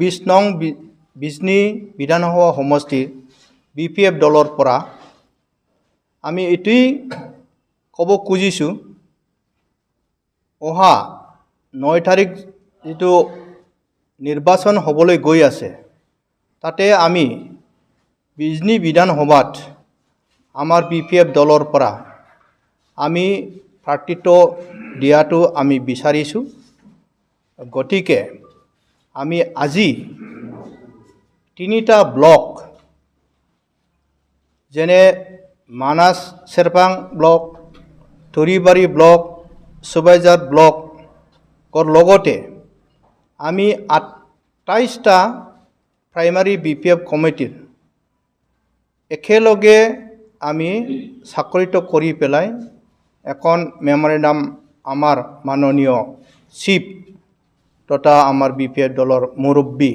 20 নং বিজনী বিধানসভা সমষ্টিৰ BPF দলৰ পৰা আমি এটোই ক'ব খুজিছোঁ অহা 9 তাৰিখ যেটো নিৰ্বাচন হ'বলৈ গৈ আছে তাতে আমি বিজনী বিধানসভাত আমাৰ BPF দলৰ পৰা আমি প্ৰাৰ্থিত্ব দিয়াটো আমি বিচাৰিছোঁ গতিকে আমি আজি 3টা ব্লক যেনে মানাস চেৰপাং ব্লক তৰিবাৰী ব্লক সুবাইজাৰ ব্লকৰ লগতে আমি 28টা প্ৰাইমাৰী BPF কমিটিৰ একেলগে আমি স্বাক্ষৰিত কৰি পেলাই এখন মেমৰেণ্ডাম আমাৰ মাননীয় চিফ তথা আমাৰ BPF দলৰ মুৰব্বী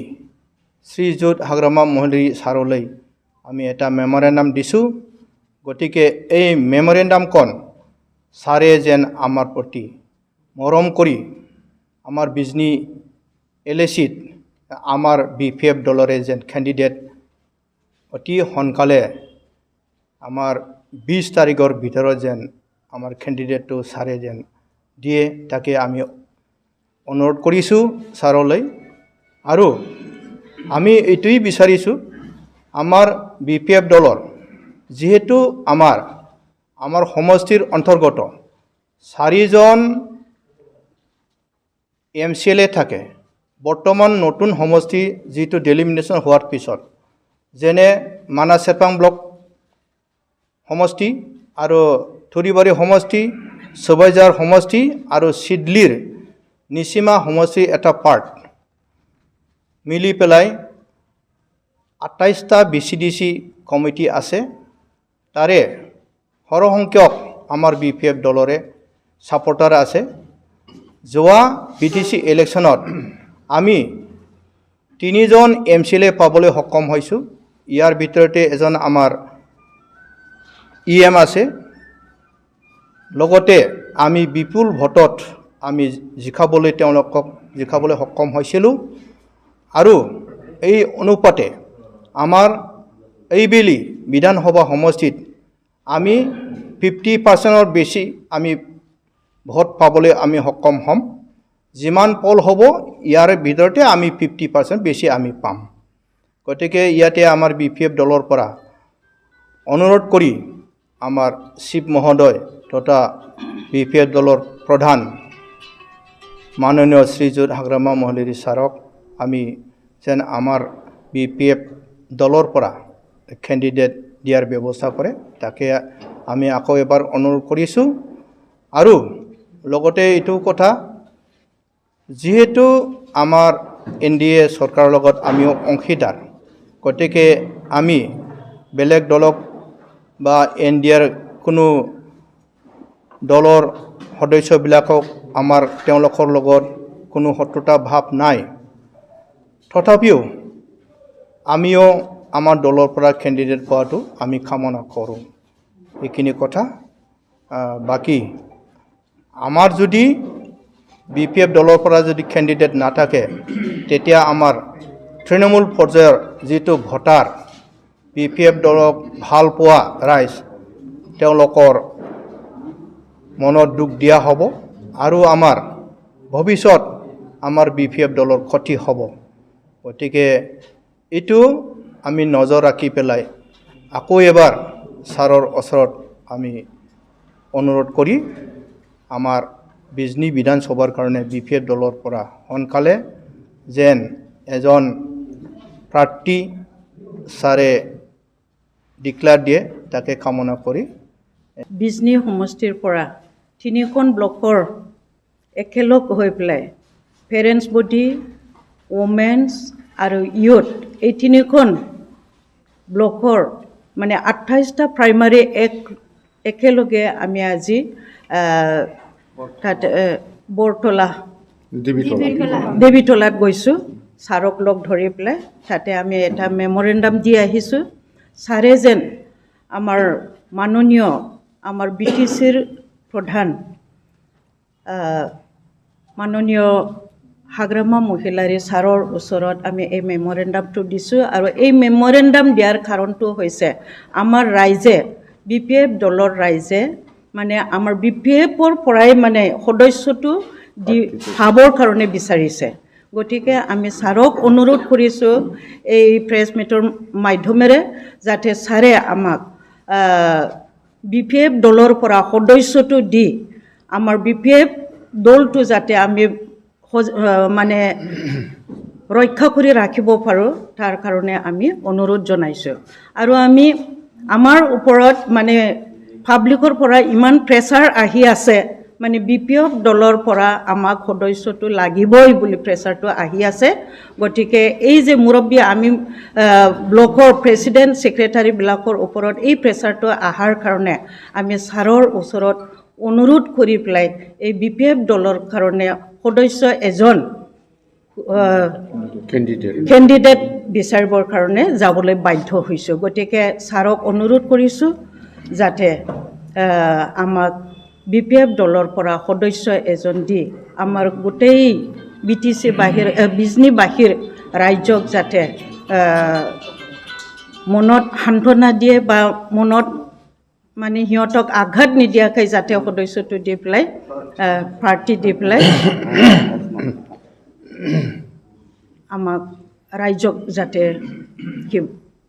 শ্ৰীযুত হাগ্ৰামা মহোদয় ছাৰলৈ আমি এটা মেমৰেণ্ডাম দিছোঁ গতিকে এই মেমৰেণ্ডামখন ছাৰে যেন আমাৰ প্ৰতি মৰম কৰি আমাৰ বিজনী LACত আমাৰ BPF দলৰে যেন কেণ্ডিডেট অতি সোনকালে আমাৰ 20 তাৰিখৰ ভিতৰত যেন আমাৰ কেণ্ডিডেটটো ছাৰে যেন দিয়ে তাকে আমি অনুৰোধ কৰিছোঁ ছাৰলৈ আৰু আমি এইটোই বিচাৰিছোঁ আমাৰ BPF দলৰ যেহেতু আমাৰ সমষ্টিৰ অন্তৰ্গত 4জন MCLA থাকে বৰ্তমান নতুন সমষ্টি যেটো ডেলিমিনেশ্যন হোৱাৰ পিছত যেনে মানাস চেৰপাং ব্লক সমষ্টি আৰু থৰিবাৰী সমষ্টি সুবাইজাৰ সমষ্টি আৰু সিডলিৰ নিসীমা সমষ্টি এটা পাৰ্ট মিলি পেলাই 28টা BCDC কমিটি আছে তাৰে সৰহসংখ্যক আমাৰ BPF দলৰে সাপোৰ্টাৰ আছে যোৱা BTC ইলেকশ্যনত আমি 3জন MCLA পাবলৈ সক্ষম হৈছোঁ ইয়াৰ ভিতৰতে এজন আমাৰ EM আছে লগতে আমি বিপুল ভোটত আমি তেওঁলোকক জিকাবলৈ সক্ষম হৈছিলোঁ আৰু এই অনুপাতে আমাৰ এইবেলি বিধানসভা সমষ্টিত আমি 50%ৰ বেছি আমি ভোট পাবলৈ আমি সক্ষম হ'ম যিমান পল হ'ব ইয়াৰ ভিতৰতে আমি 50% বেছি আমি পাম গতিকে ইয়াতে আমাৰ BPF দলৰ পৰা অনুৰোধ কৰি আমাৰ চিফ মহোদয় তথা BPF দলৰ প্ৰধান মাননীয় শ্ৰীযুত হাগ্ৰামা মহোদয় ছাৰক আমি যেন আমাৰ BPF দলৰ পৰা কেণ্ডিডেট দিয়াৰ ব্যৱস্থা কৰে তাকে আমি আকৌ এবাৰ অনুৰোধ কৰিছোঁ আৰু লগতে এইটো কথা যেহেতু আমাৰ NDA চৰকাৰৰ লগত আমিও অংশীদাৰ গতিকে আমি বেলেগ দলক বা NDAৰ কোনো দলৰ সদস্যবিলাকক আমাৰ তেওঁলোকৰ লগত কোনো শত্ৰুতা ভাৱ নাই তথাপিও আমিও আমাৰ দলৰ পৰা কেণ্ডিডেট পোৱাটো আমি কামনা কৰোঁ এইখিনি কথা বাকি আমাৰ যদি BPF দলৰ পৰা যদি কেণ্ডিডেট নাথাকে তেতিয়া আমাৰ তৃণমূল পৰ্যায়ৰ যেটো ভোটাৰ BPF দলক ভাল পোৱা ৰাইজ তেওঁলোকৰ মনত দুখ দিয়া হ'ব আৰু আমাৰ ভৱিষ্যত আমাৰ BPF দলৰ ক্ষতি হ'ব গতিকে এইটো আমি নজৰ ৰাখি পেলাই আকৌ এবাৰ ছাৰৰ ওচৰত আমি অনুৰোধ কৰি আমাৰ বিজনী বিধানসভাৰ কাৰণে BPF দলৰ পৰা সোনকালে যেন এজন প্ৰাৰ্থী ছাৰে ডিক্লেয়াৰ দিয়ে তাকে কামনা কৰি বিজনী সমষ্টিৰ পৰা 3খন ব্লকৰ একেলগ হৈ পেলাই পেৰেণ্টছ বডি ওমেন্স আৰু ইউথ এই 3খন ব্লকৰ মানে 28টা প্ৰাইমাৰী একেলগে আমি আজি তাতে বৰতলা দেৱীতলাত গৈছোঁ ছাৰক লগ ধৰি পেলাই তাতে আমি এটা মেমৰেণ্ডাম দি আহিছোঁ ছাৰে যেন আমাৰ মাননীয় আমাৰ BTCৰ প্ৰধান মাননীয় হাগ্ৰামা মহিলাৰী ছাৰৰ ওচৰত আমি এই মেমৰেণ্ডামটো দিছোঁ আৰু এই মেমৰেণ্ডাম দিয়াৰ কাৰণটো হৈছে আমাৰ ৰাইজে BPF দলৰ ৰাইজে মানে আমাৰ BPFৰ পৰাই মানে সদস্যটো পাবৰ কাৰণে বিচাৰিছে গতিকে আমি ছাৰক অনুৰোধ কৰিছোঁ এই প্ৰেছ মিটৰ মাধ্যমেৰে যাতে ছাৰে আমাক BPF দলৰ পৰা সদস্যটো দি আমাৰ BPF দলটো যাতে আমি মানে ৰক্ষা কৰি ৰাখিব পাৰোঁ তাৰ কাৰণে আমি অনুৰোধ জনাইছোঁ আৰু আমি আমাৰ ওপৰত মানে পাব্লিকৰ পৰা ইমান প্ৰেছাৰ আহি আছে মানে BPF দলৰ পৰা আমাক সদস্যটো লাগিবই বুলি প্ৰেছাৰটো আহি আছে গতিকে এই যে মুৰব্বী আমি ব্লকৰ প্ৰেছিডেণ্ট ছেক্ৰেটাৰীবিলাকৰ ওপৰত এই প্ৰেছাৰটো অহাৰ কাৰণে আমি ছাৰৰ ওচৰত অনুৰোধ কৰি পেলাই এই BPF দলৰ কাৰণে সদস্য এজন কেণ্ডিডেট বিচাৰিবৰ কাৰণে যাবলৈ বাধ্য হৈছোঁ গতিকে ছাৰক অনুৰোধ কৰিছোঁ যাতে আমাক BPF দলৰ পৰা সদস্য এজন দি আমাৰ গোটেই BTC বাহিৰ বিজনী বাহিৰ ৰাজ্যক যাতে মনত সান্তনা দিয়ে বা মনত মানে সিহঁতক আঘাত নিদিয়াকৈ যাতে সদস্যটো দি পেলাই পাৰ্টি দি পেলাই আমাক ৰাইজক যাতে